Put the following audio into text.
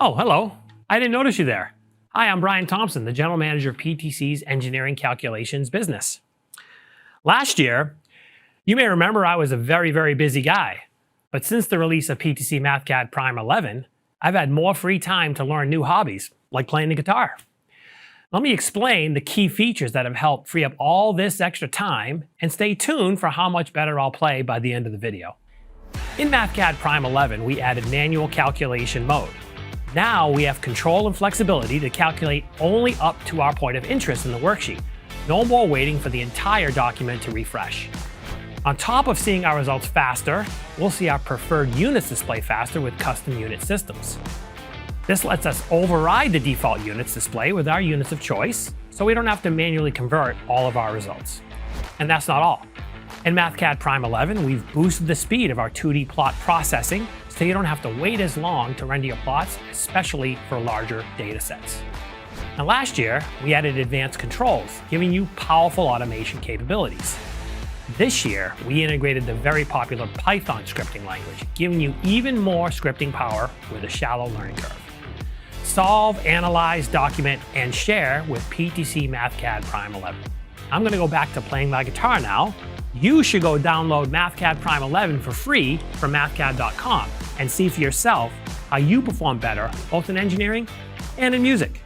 Oh, hello. I didn't notice you there. Hi, I'm Brian Thompson, the General Manager of PTC's Engineering Calculations business. Last year, you may remember I was a very busy guy. But since the release of PTC Mathcad Prime 11, I've had more free time to learn new hobbies, like playing the guitar. Let me explain the key features that have helped free up all this extra time, and stay tuned for how much better I'll play by the end of the video. In Mathcad Prime 11, we added manual calculation mode. Now we have control and flexibility to calculate only up to our point of interest in the worksheet. No more waiting for the entire document to refresh. On top of seeing our results faster, we'll see our preferred units display faster with custom unit systems. This lets us override the default units display with our units of choice, so we don't have to manually convert all of our results. And that's not all. In Mathcad Prime 11, we've boosted the speed of our 2D plot processing, so you don't have to wait as long to render your plots, especially for larger data sets. Now last year, we added advanced controls, giving you powerful automation capabilities. This year, we integrated the very popular Python scripting language, giving you even more scripting power with a shallow learning curve. Solve, analyze, document, and share with PTC Mathcad Prime 11. I'm going to go back to playing my guitar now. You should go download Mathcad Prime 11 for free from mathcad.com and see for yourself how you perform better both in engineering and in music.